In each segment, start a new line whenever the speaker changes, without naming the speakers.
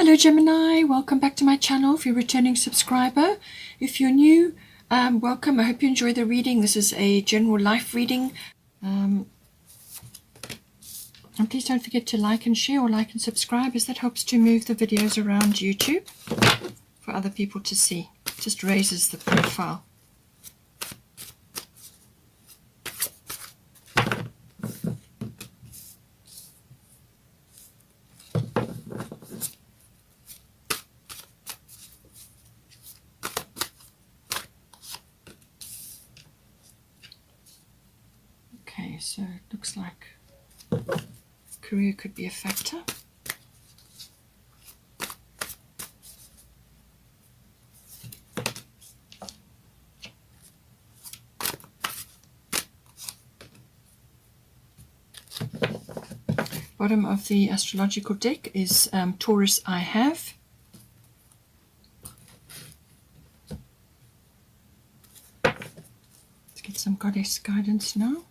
Hello Gemini, welcome back to my channel. If you're a returning subscriber, if you're new, welcome. I hope you enjoy the reading. This is a general life reading. And please don't forget to like and share, or like and subscribe, as that helps to move the videos around YouTube for other people to see. It just raises the profile. Okay, so it looks like career could be a factor. Bottom of the astrological deck is Taurus I have. Let's get some goddess guidance now.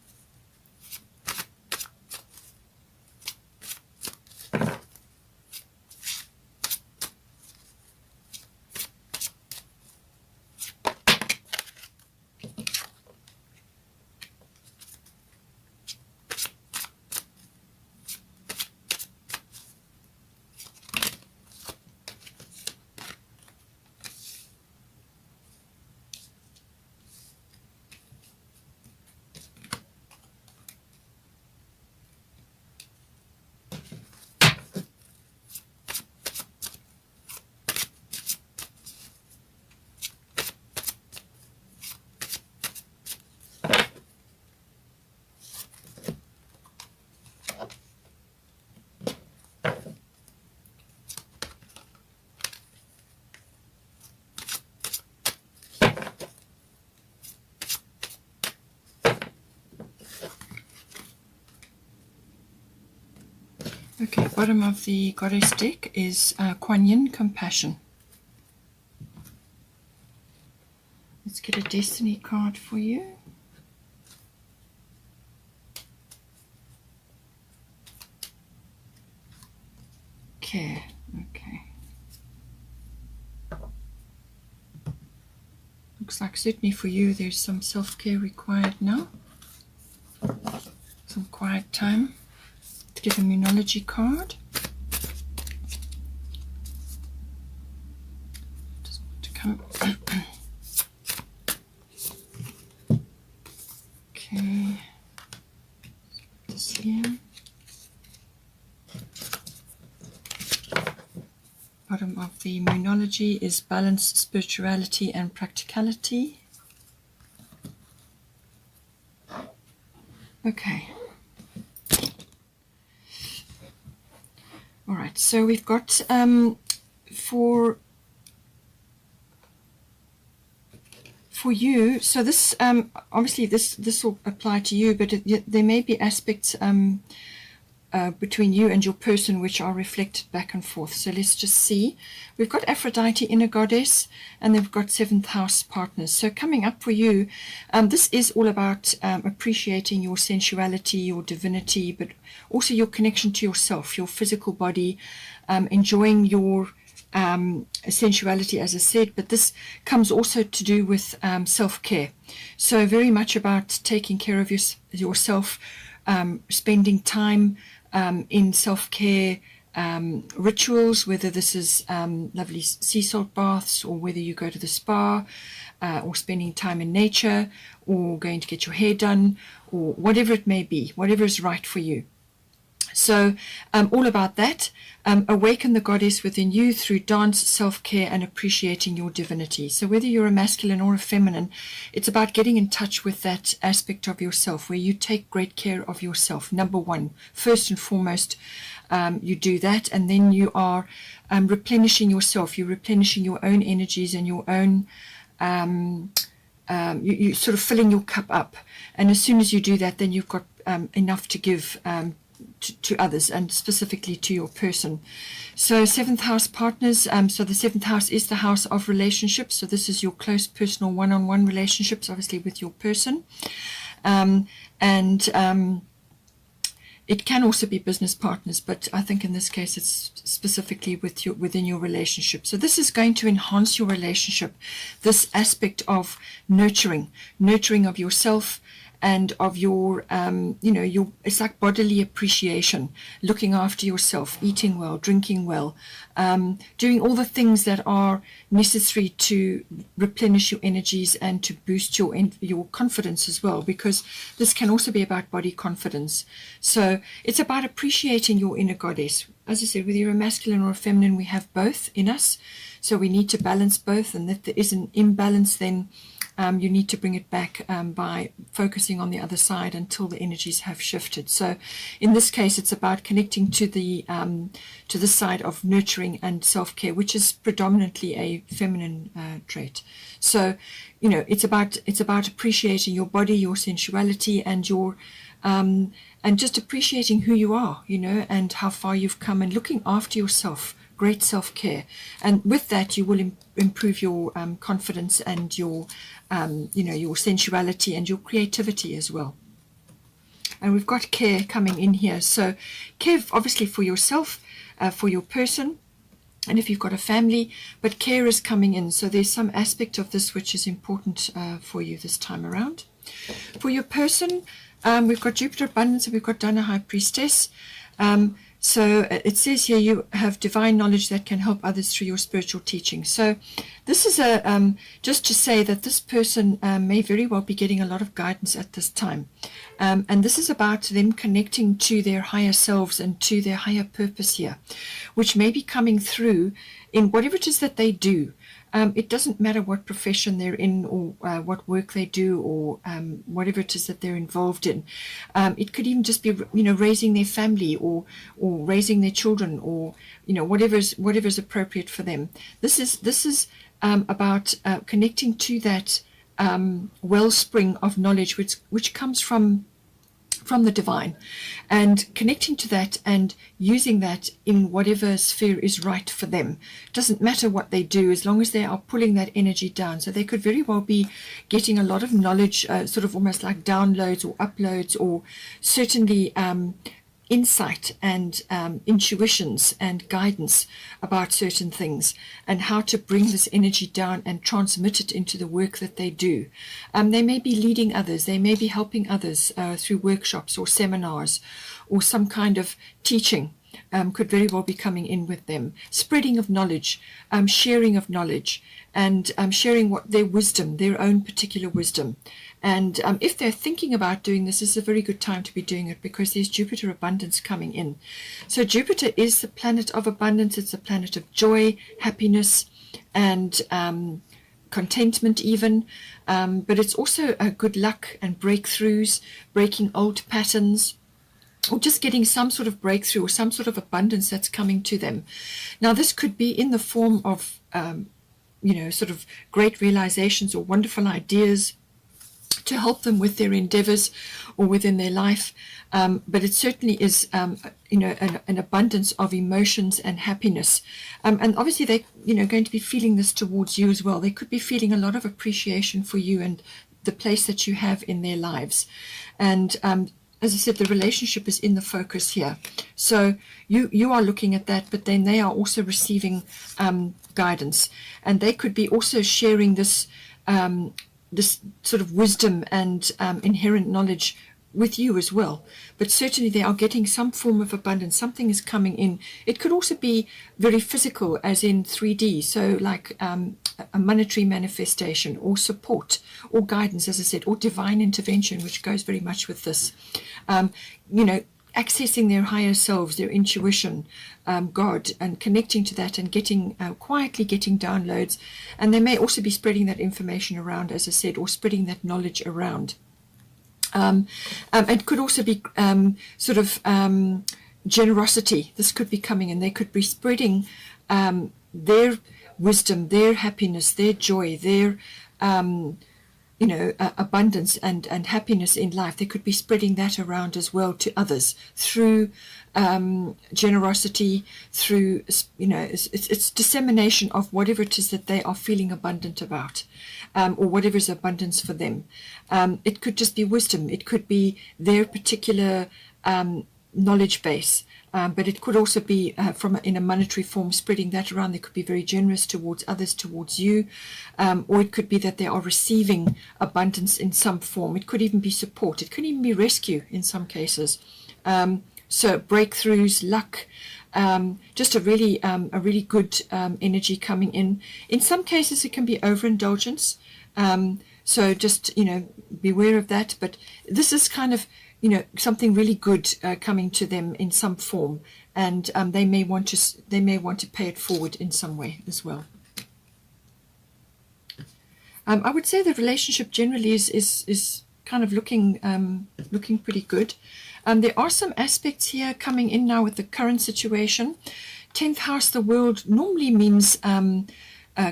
Okay, bottom of the goddess deck is Kuan Yin, compassion. Let's get a destiny card for you. Care. Okay. Looks like certainly for you there's some self-care required now. Some quiet time. Get a Moonology card. Just want to come. Okay. This here. Bottom of the Moonology is balance, spirituality, and practicality. Okay. All right, so we've got for you. So this obviously this will apply to you, but there may be aspects between you and your person which are reflected back and forth. So let's just see. We've got Aphrodite, inner goddess, and then we've got seventh house partners. So coming up for you, this is all about appreciating your sensuality, your divinity, but also your connection to yourself, your physical body, enjoying your sensuality, as I said, but this comes also to do with self-care. So very much about taking care of yourself, spending time in self-care rituals, whether this is lovely sea salt baths, or whether you go to the spa, or spending time in nature, or going to get your hair done, or whatever it may be, whatever is right for you. So all about that. Awaken the goddess within you through dance, self-care, and appreciating your divinity. So whether you're a masculine or a feminine, it's about getting in touch with that aspect of yourself where you take great care of yourself. Number one, first and foremost, you do that, and then you are replenishing yourself. You're replenishing your own energies and your own you sort of filling your cup up. And as soon as you do that, then you've got enough to give to others, and specifically to your person. So seventh house partners, so the seventh house is the house of relationships. So this is your close personal one-on-one relationships, obviously with your person. It can also be business partners, but I think in this case it's specifically within your relationship. So this is going to enhance your relationship, this aspect of nurturing of yourself and of your, it's like bodily appreciation, looking after yourself, eating well, drinking well, doing all the things that are necessary to replenish your energies and to boost your confidence as well, because this can also be about body confidence. So it's about appreciating your inner goddess. As I said, whether you're a masculine or a feminine, we have both in us. So we need to balance both, and if there is an imbalance, then you need to bring it back by focusing on the other side until the energies have shifted. So in this case, it's about connecting to the side of nurturing and self-care, which is predominantly a feminine trait. So, it's about appreciating your body, your sensuality, and your and just appreciating who you are, and how far you've come, and looking after yourself. Great self-care, and with that you will improve your confidence and your your sensuality and your creativity as well. And we've got care coming in here, so care obviously for yourself, for your person, and if you've got a family, but care is coming in. So there's some aspect of this which is important for you this time around. For your person, we've got Jupiter abundance, and we've got Dana high priestess. So it says here you have divine knowledge that can help others through your spiritual teaching. So this is just to say that this person may very well be getting a lot of guidance at this time. And this is about them connecting to their higher selves and to their higher purpose here, which may be coming through in whatever it is that they do. It doesn't matter what profession they're in, or what work they do, or whatever it is that they're involved in. It could even just be, raising their family, or raising their children, or whatever's appropriate for them. This is about connecting to that wellspring of knowledge which comes from the divine, and connecting to that and using that in whatever sphere is right for them. It doesn't matter what they do, as long as they are pulling that energy down. So they could very well be getting a lot of knowledge, sort of almost like downloads or uploads, or certainly insight and intuitions and guidance about certain things, and how to bring this energy down and transmit it into the work that they do. They may be leading others, they may be helping others through workshops or seminars, or some kind of teaching could very well be coming in with them. Spreading of knowledge, sharing of knowledge, and sharing what their wisdom, their own particular wisdom. And if they're thinking about doing this, this is a very good time to be doing it, because there's Jupiter abundance coming in. So Jupiter is the planet of abundance. It's a planet of joy, happiness, and contentment even. But it's also good luck and breakthroughs, breaking old patterns, or just getting some sort of breakthrough or some sort of abundance that's coming to them. Now, this could be in the form of, sort of great realizations or wonderful ideas to help them with their endeavors or within their life. But it certainly is, an abundance of emotions and happiness. And obviously they're, going to be feeling this towards you as well. They could be feeling a lot of appreciation for you and the place that you have in their lives. And as I said, the relationship is in the focus here. So you are looking at that, but then they are also receiving guidance. And they could be also sharing this this sort of wisdom and inherent knowledge with you as well. But certainly they are getting some form of abundance. Something is coming in. It could also be very physical, as in 3D. So like a monetary manifestation, or support, or guidance, as I said, or divine intervention, which goes very much with this. Accessing their higher selves, their intuition, God, and connecting to that, and getting quietly getting downloads. And they may also be spreading that information around, as I said, or spreading that knowledge around. It could also be generosity. This could be coming, and they could be spreading their wisdom, their happiness, their joy, their abundance and happiness in life. They could be spreading that around as well to others through generosity, through, it's dissemination of whatever it is that they are feeling abundant about, or whatever is abundance for them. It could just be wisdom. It could be their particular knowledge base. But it could also be in a monetary form, spreading that around. They could be very generous towards others, towards you, or it could be that they are receiving abundance in some form. It could even be support. It could even be rescue in some cases. So breakthroughs, luck, just a really good energy coming in. In some cases, it can be overindulgence. So just, beware of that. But this is kind of, something really good coming to them in some form, and they may want to pay it forward in some way as well. I would say the relationship generally is kind of looking pretty good. There are some aspects here coming in now with the current situation. 10th house, the world, normally means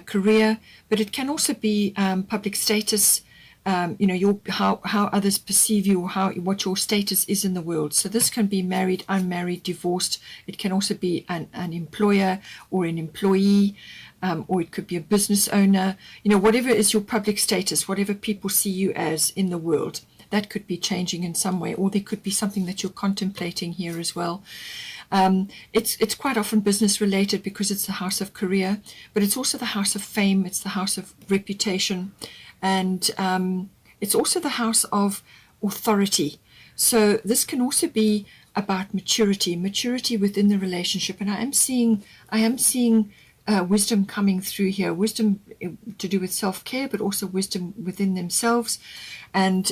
career, but it can also be public status. How others perceive you, or what your status is in the world. So this can be married, unmarried, divorced. It can also be an employer or an employee, or it could be a business owner. Whatever is your public status, whatever people see you as in the world, that could be changing in some way, or there could be something that you're contemplating here as well. It's quite often business related because it's the house of career, but it's also the house of fame. It's the house of reputation. And it's also the house of authority. So this can also be about maturity within the relationship. And I am seeing wisdom coming through here, wisdom to do with self-care, but also wisdom within themselves. And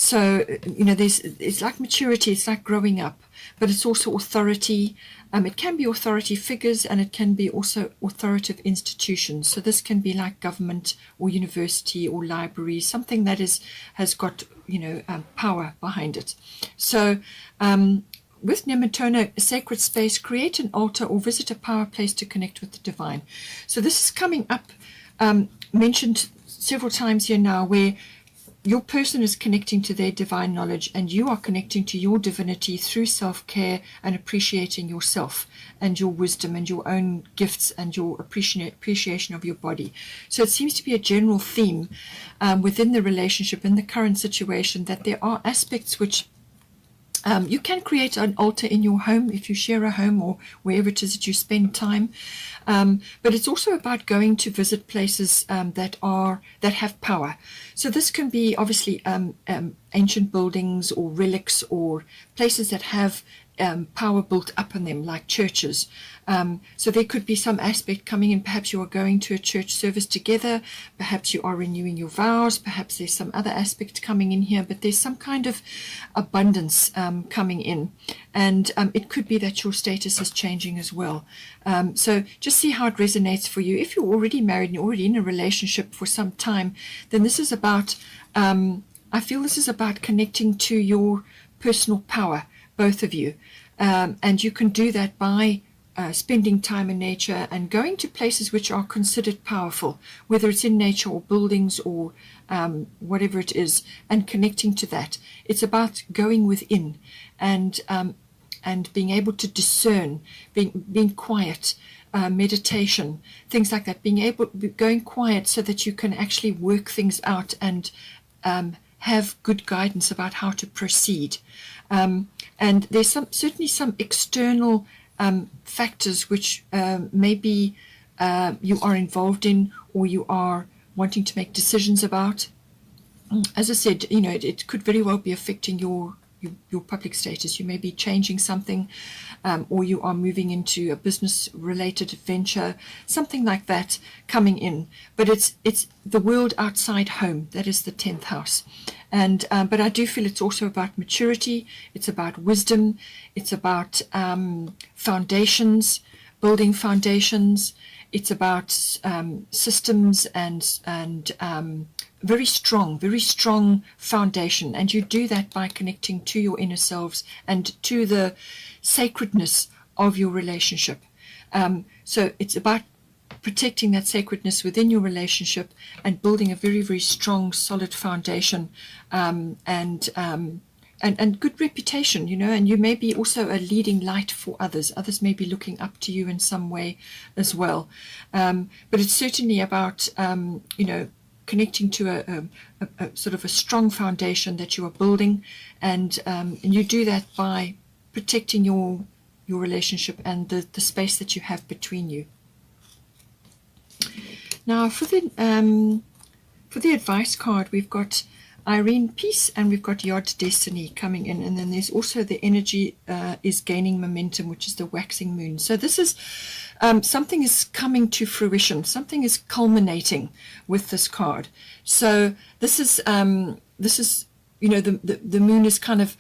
so, it's like maturity, it's like growing up, but it's also authority. It can be authority figures, and it can be also authoritative institutions. So this can be like government or university or library, something that has got, power behind it. So with Nematona, a sacred space, create an altar or visit a power place to connect with the divine. So this is coming up, mentioned several times here now, where your person is connecting to their divine knowledge, and you are connecting to your divinity through self-care and appreciating yourself and your wisdom and your own gifts and your appreciation of your body. So it seems to be a general theme within the relationship, in the current situation, that there are aspects which you can create an altar in your home if you share a home or wherever it is that you spend time. But it's also about going to visit places that have power. So this can be obviously ancient buildings or relics or places that have power built up in them, like churches. So there could be some aspect coming in. Perhaps you are going to a church service together. Perhaps you are renewing your vows. Perhaps there's some other aspect coming in here, but there's some kind of abundance coming in. And it could be that your status is changing as well. So just see how it resonates for you. If you're already married and you're already in a relationship for some time, then this is about, I feel this is about connecting to your personal power, both of you. And you can do that by spending time in nature and going to places which are considered powerful, whether it's in nature or buildings or whatever it is, and connecting to that. It's about going within and being able to discern, being quiet, meditation, things like that, going quiet so that you can actually work things out and have good guidance about how to proceed. And there's certainly some external factors which maybe you are involved in or you are wanting to make decisions about. As I said, it could very well be affecting your public status. You may be changing something, or you are moving into a business-related venture, something like that coming in. But it's the world outside home. That is the 10th house. And but I do feel it's also about maturity. It's about wisdom. It's about foundations, building foundations. It's about systems and very strong foundation. And you do that by connecting to your inner selves and to the sacredness of your relationship. So it's about protecting that sacredness within your relationship and building a very, very strong, solid foundation, and good reputation, and you may be also a leading light for others. Others may be looking up to you in some way as well. But it's certainly about, connecting to a sort of a strong foundation that you are building, and you do that by protecting your relationship and the space that you have between you. Now for the advice card, we've got Irene Peace and we've got Yod Destiny coming in, and then there's also the energy is gaining momentum, which is the waxing moon. So this is something is coming to fruition, something is culminating with this card. So this is you know, the moon is kind of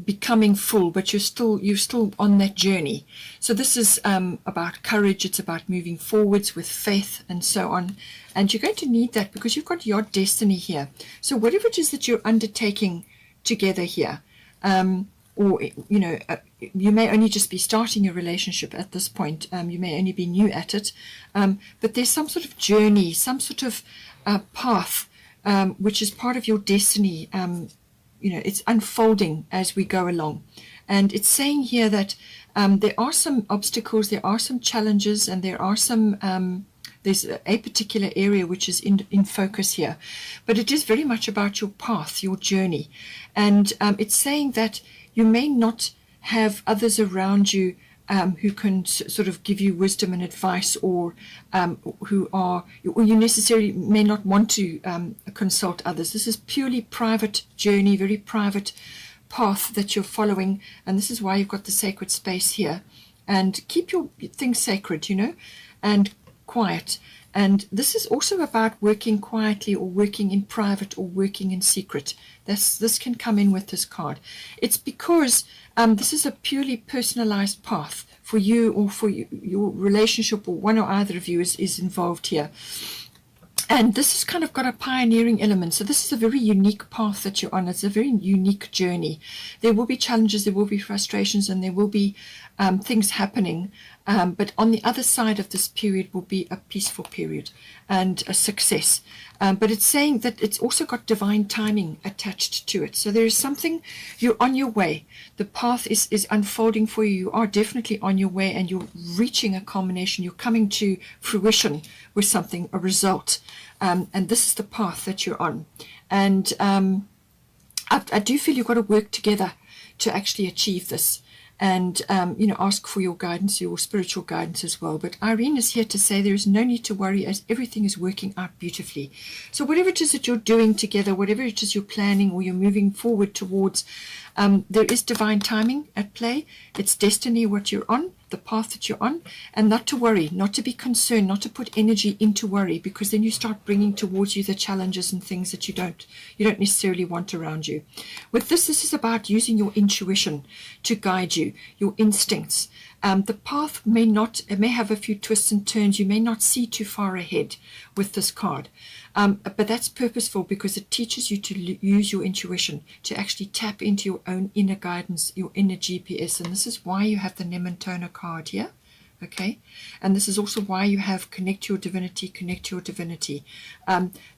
becoming full, but you're still on that journey. So this is about courage. It's about moving forwards with faith and so on. And you're going to need that because you've got your destiny here. So whatever it is that you're undertaking together here, or you know, you may only just be starting a relationship at this point. You may only be new at it, but there's some sort of journey, some sort of path, which is part of your destiny. You know, it's unfolding as we go along. And it's saying here that there are some obstacles, there are some challenges, and there are some, there's a particular area which is in focus here. But it is very much about your path, your journey. And it's saying that you may not have others around you who can sort of give you wisdom and advice, or or you necessarily may not want to consult others. This is purely private journey, very private path that you're following, and this is why you've got the sacred space here. And keep your things sacred, you know, and quiet. And this is also about working quietly, or working in private, or working in secret. This can come in with this card. It's because this is a purely personalized path for you, or for your relationship, or one or either of you is involved here. And this has kind of got a pioneering element. So this is a very unique path that you're on. It's a very unique journey. There will be challenges, there will be frustrations, and there will be things happening. But on the other side of this period will be a peaceful period and a success. But it's saying that it's also got divine timing attached to it. So there is something, you're on your way. The path is unfolding for you. You are definitely on your way, and you're reaching a culmination. You're coming to fruition with something, a result. And this is the path that you're on. And I do feel you've got to work together to actually achieve this. And, you know, ask for your guidance, your spiritual guidance as well. But Irene is here to say there is no need to worry, as everything is working out beautifully. So whatever it is that you're doing together, whatever it is you're planning or you're moving forward towards, there is divine timing at play. It's destiny, what you're on, the path that you're on, and not to worry, not to be concerned, not to put energy into worry, because then you start bringing towards you the challenges and things that you don't necessarily want around you. With this is about using your intuition to guide you, your instincts. The path may have a few twists and turns. You may not see too far ahead with this card. But that's purposeful, because it teaches you to use your intuition, to actually tap into your own inner guidance, your inner GPS. And this is why you have the Nementona card here. Okay, and this is also why you have connect your divinity, connect your divinity.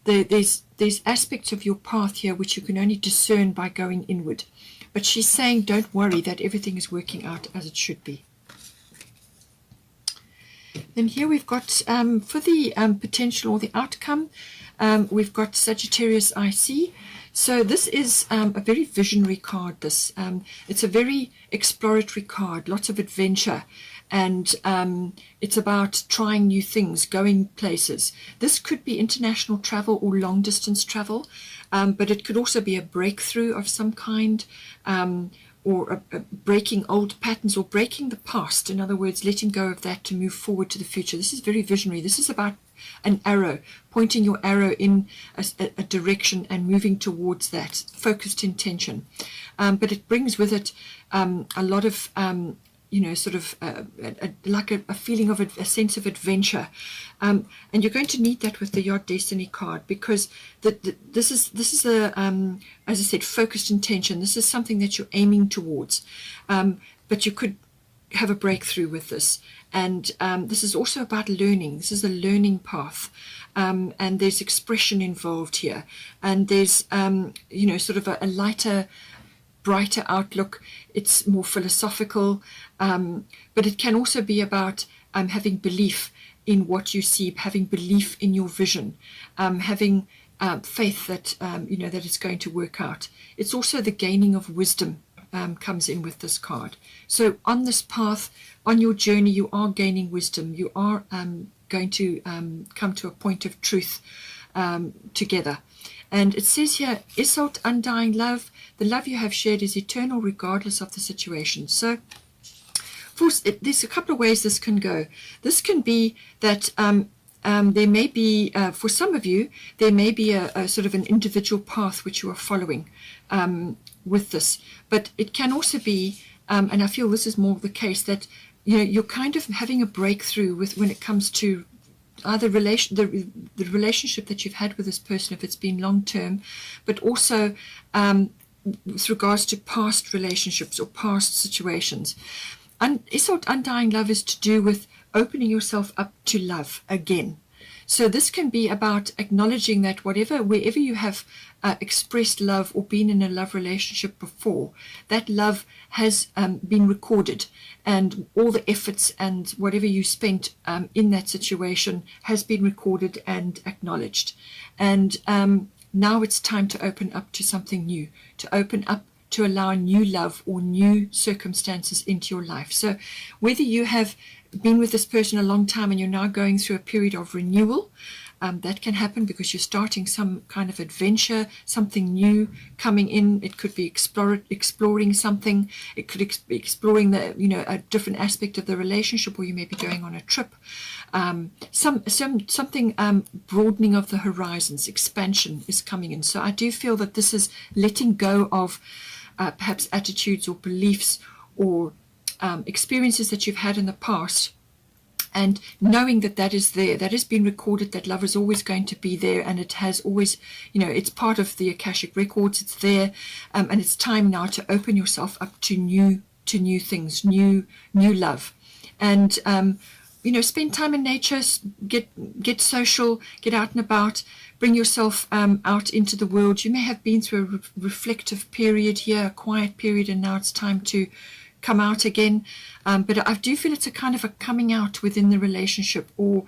There's aspects of your path here which you can only discern by going inward. But she's saying don't worry, that everything is working out as it should be. Then here we've got for the potential or the outcome, we've got Sagittarius IC. So this is a very visionary card. It's a very exploratory card, lots of adventure, and it's about trying new things, going places. This could be international travel or long distance travel, but it could also be a breakthrough of some kind, or breaking old patterns, or breaking the past. In other words, letting go of that to move forward to the future. This is very visionary. This is about an arrow, pointing your arrow in a direction and moving towards that, focused intention. But it brings with it a lot of sort of like a feeling of a sense of adventure, and you're going to need that with the Yod Destiny card, because this is a as I said, focused intention. This is something that you're aiming towards, but you could have a breakthrough with this. And this is also about learning. This is a learning path, and there's expression involved here, and there's sort of a lighter, brighter outlook. It's more philosophical, but it can also be about having belief in what you see, having belief in your vision, having faith that that it's going to work out. It's also the gaining of wisdom comes in with this card. So on this path, on your journey, you are gaining wisdom. You are going to come to a point of truth together. And it says here, Isolt, undying love. The love you have shared is eternal regardless of the situation. So there's a couple of ways this can go. This can be that there may be, for some of you, there may be a sort of an individual path which you are following with this. But it can also be, and I feel this is more the case, that you're kind of having a breakthrough when it comes to either the relationship that you've had with this person, if it's been long term, but also with regards to past relationships or past situations. Isolt, undying love is to do with opening yourself up to love again. So this can be about acknowledging that wherever you have expressed love or been in a love relationship before, that love has been recorded, and all the efforts and whatever you spent in that situation has been recorded and acknowledged. And now it's time to open up to something new, to open up to allow new love or new circumstances into your life. So whether you have been with this person a long time and you're now going through a period of renewal, that can happen because you're starting some kind of adventure, something new coming in. It could be exploring something. It could be exploring a different aspect of the relationship, or you may be going on a trip. Something broadening of the horizons, expansion is coming in. So I do feel that this is letting go of perhaps attitudes or beliefs or experiences that you've had in the past, and knowing that is there, that has been recorded, that love is always going to be there, and it has always, it's part of the Akashic records, it's there, and it's time now to open yourself up to new things, new love. And spend time in nature, get social, get out and about, bring yourself out into the world. You may have been through a reflective period here, a quiet period, and now it's time to come out again. But I do feel it's a kind of a coming out within the relationship, or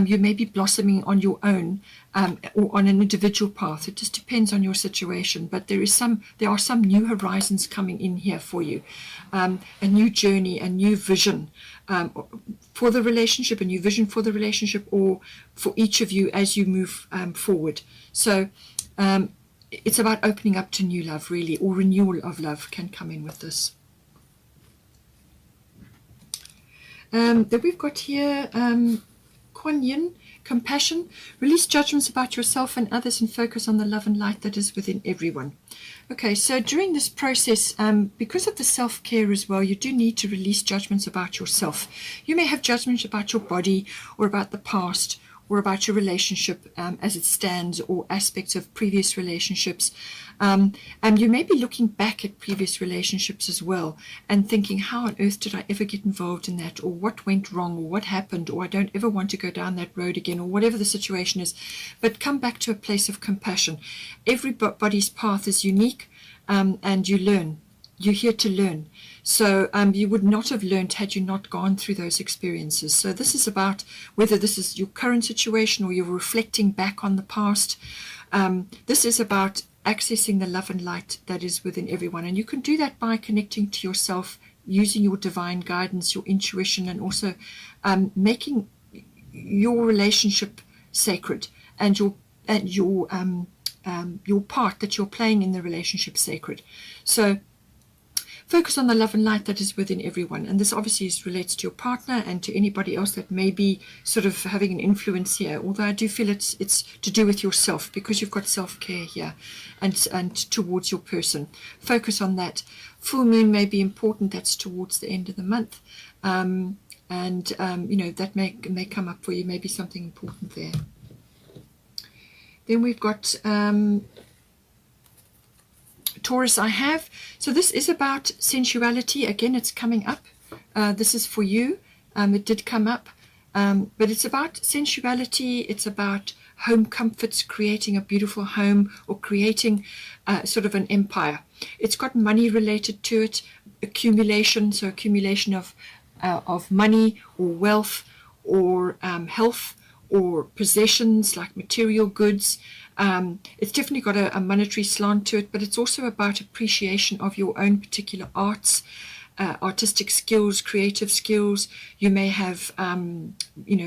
you may be blossoming on your own, or on an individual path. It just depends on your situation. But there are some new horizons coming in here for you, a new journey, a new vision for the relationship, a new vision for the relationship, or for each of you as you move forward. So it's about opening up to new love, really, or renewal of love can come in with this. That we've got here, Kuan Yin, compassion. Release judgments about yourself and others and focus on the love and light that is within everyone. Okay, so during this process, because of the self-care as well, you do need to release judgments about yourself. You may have judgments about your body, or about the past, or about your relationship as it stands, or aspects of previous relationships. And you may be looking back at previous relationships as well and thinking, how on earth did I ever get involved in that, or what went wrong, or what happened, or I don't ever want to go down that road again, or whatever the situation is. But come back to a place of compassion. Everybody's path is unique, and you learn. You're here to learn. So you would not have learned had you not gone through those experiences. So this is about whether this is your current situation or you're reflecting back on the past. This is about accessing the love and light that is within everyone. And you can do that by connecting to yourself, using your divine guidance, your intuition, and also making your relationship sacred, and your part that you're playing in the relationship sacred. So focus on the love and light that is within everyone. And this obviously relates to your partner and to anybody else that may be sort of having an influence here. Although I do feel it's to do with yourself, because you've got self-care here and towards your person. Focus on that. Full moon may be important. That's towards the end of the month. That may come up for you. Maybe something important there. Then we've got Taurus, I have. So this is about sensuality. Again, it's coming up. This is for you. It did come up. But it's about sensuality. It's about home comforts, creating a beautiful home, or creating sort of an empire. It's got money related to it, accumulation. So accumulation of money or wealth or health, or possessions like material goods. It's definitely got a monetary slant to it, but it's also about appreciation of your own particular arts, artistic skills, creative skills. You may have,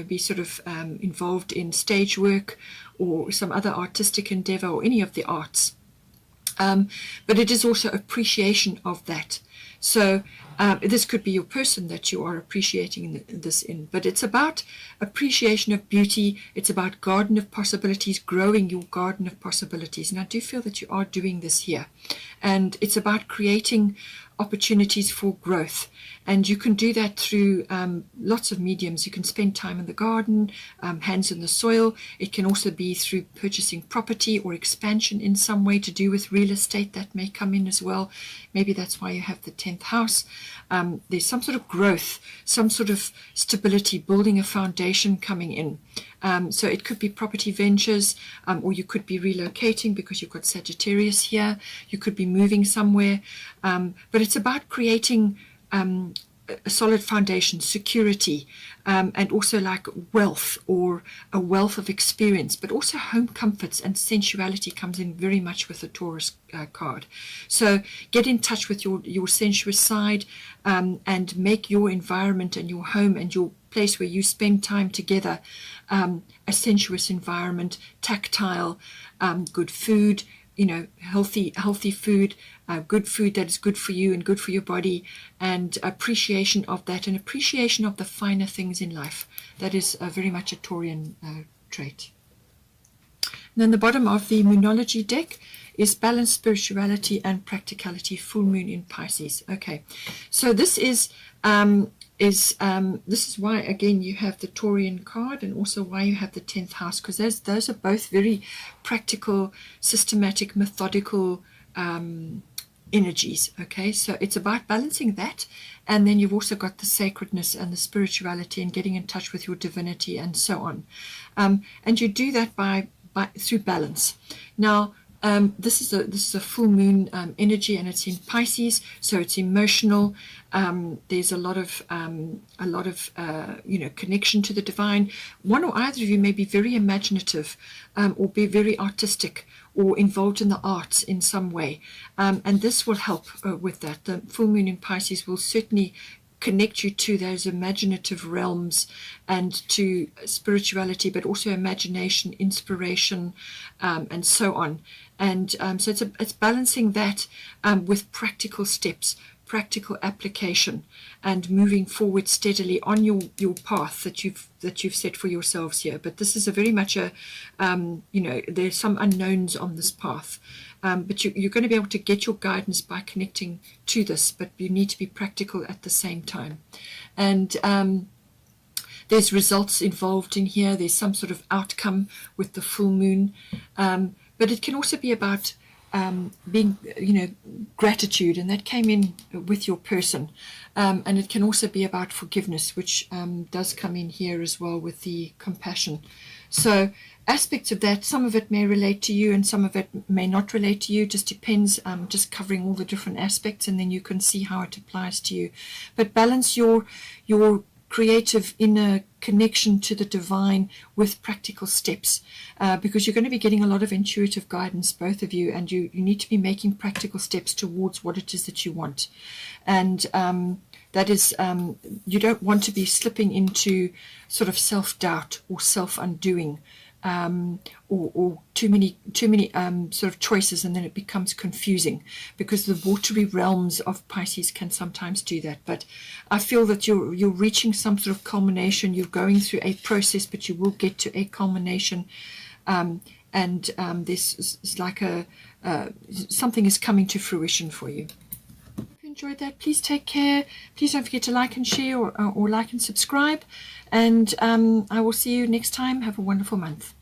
be sort of involved in stage work or some other artistic endeavor or any of the arts. But it is also appreciation of that. So this could be your person that you are appreciating this in, but it's about appreciation of beauty. It's about garden of possibilities, growing your garden of possibilities. And I do feel that you are doing this here. And it's about creating opportunities for growth. And you can do that through lots of mediums. You can spend time in the garden, hands in the soil. It can also be through purchasing property or expansion in some way to do with real estate. That may come in as well. Maybe that's why you have the 10th house. There's some sort of growth, some sort of stability, building a foundation coming in. So it could be property ventures, or you could be relocating because you've got Sagittarius here. You could be moving somewhere. But it's about creating a solid foundation, security, and also like wealth or a wealth of experience, but also home comforts and sensuality comes in very much with the Taurus card. So get in touch with your sensuous side, and make your environment and your home and your place where you spend time together a sensuous environment, tactile, good food, healthy food, good food that is good for you and good for your body, and appreciation of that, and appreciation of the finer things in life. That is very much a Taurian trait. And then the bottom of the Moonology deck is balance, spirituality, and practicality, full moon in Pisces. Okay, so this is why, again, you have the Taurian card, and also why you have the 10th house, because those are both very practical, systematic, methodical energies. Okay, so it's about balancing that, and then you've also got the sacredness and the spirituality and getting in touch with your divinity and so on, and you do that by through balance. Now, this is a full moon energy, and it's in Pisces, so it's emotional. There's a lot of connection to the divine. One or either of you may be very imaginative, or be very artistic, or involved in the arts in some way, and this will help with that. The full moon in Pisces will certainly connect you to those imaginative realms and to spirituality, but also imagination, inspiration, and so on. And so it's balancing that with practical steps, practical application, and moving forward steadily on your path that you've set for yourselves here. But this is a very much a there's some unknowns on this path, but you're going to be able to get your guidance by connecting to this, but you need to be practical at the same time. And there's results involved in here. There's some sort of outcome with the full moon, but it can also be about being, gratitude, and that came in with your person, and it can also be about forgiveness, which does come in here as well with the compassion. So aspects of that, some of it may relate to you and some of it may not relate to you, just depends, just covering all the different aspects, and then you can see how it applies to you. But balance your creative inner connection to the divine with practical steps, because you're going to be getting a lot of intuitive guidance, both of you, and you need to be making practical steps towards what it is that you want. And that is, you don't want to be slipping into sort of self-doubt or self-undoing, or too many sort of choices, and then it becomes confusing, because the watery realms of Pisces can sometimes do that. But I feel that you're reaching some sort of culmination. You're going through a process, but you will get to a culmination, and this is like something is coming to fruition for you. If you enjoyed that, please take care. Please don't forget to like and share, or like and subscribe, and I will see you next time. Have a wonderful month.